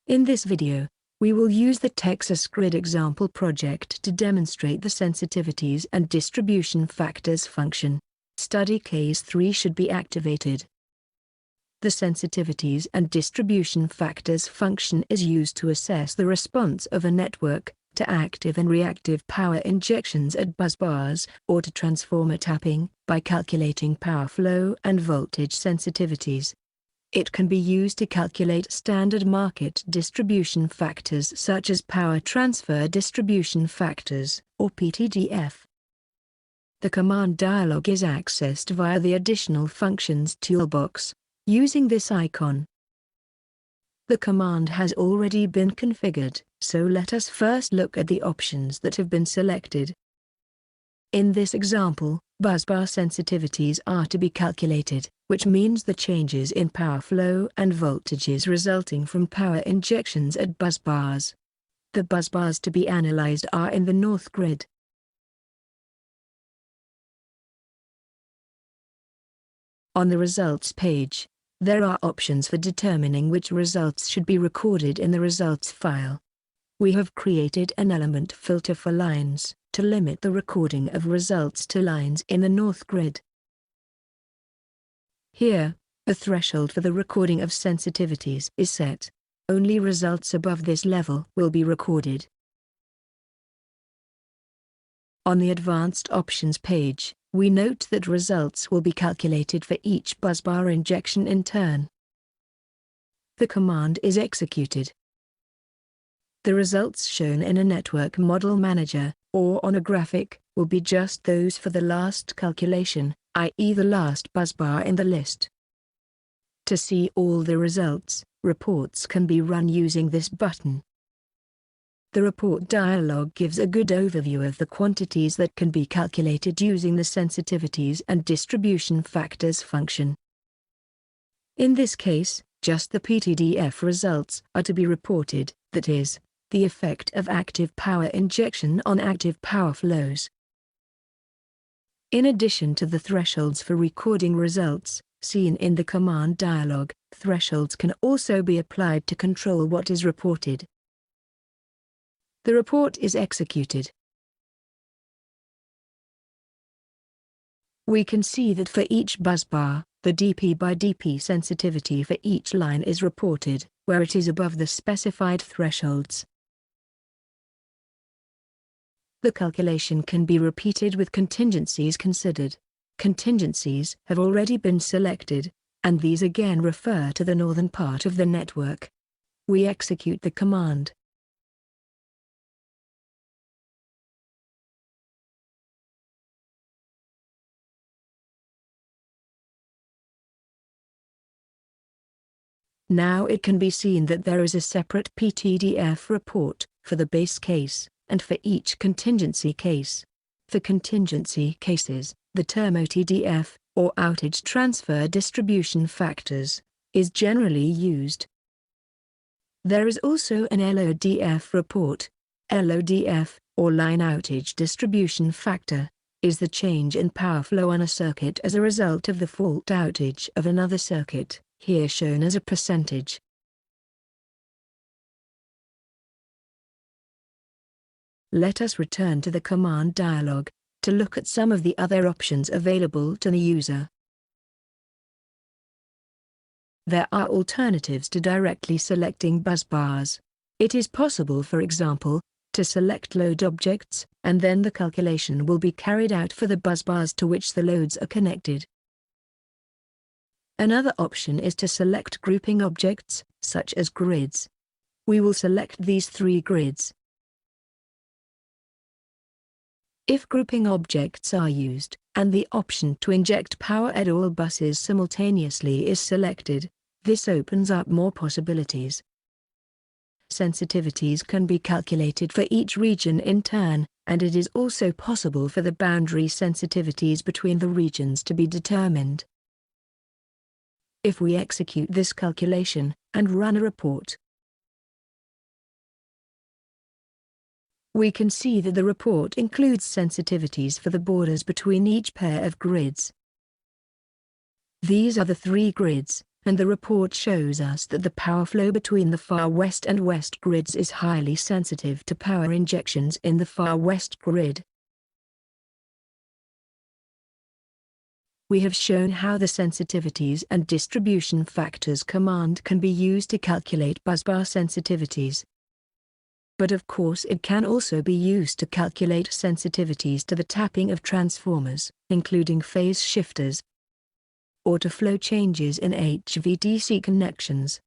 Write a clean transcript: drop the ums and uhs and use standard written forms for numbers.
In this video, we will use the Texas Grid example project to demonstrate the sensitivities and distribution factors function. Study case 3 should be activated. The sensitivities and distribution factors function is used to assess the response of a network to active and reactive power injections at busbars, or to transformer tapping, by calculating power flow and voltage sensitivities. It can be used to calculate standard market distribution factors such as power transfer distribution factors, or PTDF. The command dialog is accessed via the Additional Functions toolbox, using this icon. The command has already been configured, so let us first look at the options that have been selected. In this example, busbar sensitivities are to be calculated, which means the changes in power flow and voltages resulting from power injections at busbars. The busbars to be analyzed are in the north grid. On the results page, there are options for determining which results should be recorded in the results file. We have created an element filter for lines, to limit the recording of results to lines in the north grid. Here, a threshold for the recording of sensitivities is set. Only results above this level will be recorded. On the Advanced Options page, we note that results will be calculated for each busbar injection in turn. The command is executed. The results shown in a Network Model Manager, or on a graphic, will be just those for the last calculation, i.e. the last busbar in the list. To see all the results, reports can be run using this button. The report dialog gives a good overview of the quantities that can be calculated using the sensitivities and distribution factors function. In this case, just the PTDF results are to be reported, that is, the effect of active power injection on active power flows. In addition to the thresholds for recording results, seen in the command dialog, thresholds can also be applied to control what is reported. The report is executed. We can see that for each busbar, the dp by dp sensitivity for each line is reported, where it is above the specified thresholds. The calculation can be repeated with contingencies considered. Contingencies have already been selected, and these again refer to the northern part of the network. We execute the command. Now it can be seen that there is a separate PTDF report for the base case, and for each contingency case. For contingency cases, the term OTDF, or outage transfer distribution factors, is generally used. There is also an LODF report. LODF, or line outage distribution factor, is the change in power flow on a circuit as a result of the fault outage of another circuit, here shown as a percentage. Let us return to the command dialog, to look at some of the other options available to the user. There are alternatives to directly selecting busbars. It is possible, for example, to select load objects, and then the calculation will be carried out for the busbars to which the loads are connected. Another option is to select grouping objects, such as grids. We will select these 3 grids. If grouping objects are used, and the option to inject power at all buses simultaneously is selected, this opens up more possibilities. Sensitivities can be calculated for each region in turn, and it is also possible for the boundary sensitivities between the regions to be determined. If we execute this calculation, and run a report, we can see that the report includes sensitivities for the borders between each pair of grids. These are the 3 grids, and the report shows us that the power flow between the far west and west grids is highly sensitive to power injections in the far west grid. We have shown how the sensitivities and distribution factors command can be used to calculate busbar sensitivities. But of course it can also be used to calculate sensitivities to the tapping of transformers, including phase shifters, or to flow changes in HVDC connections.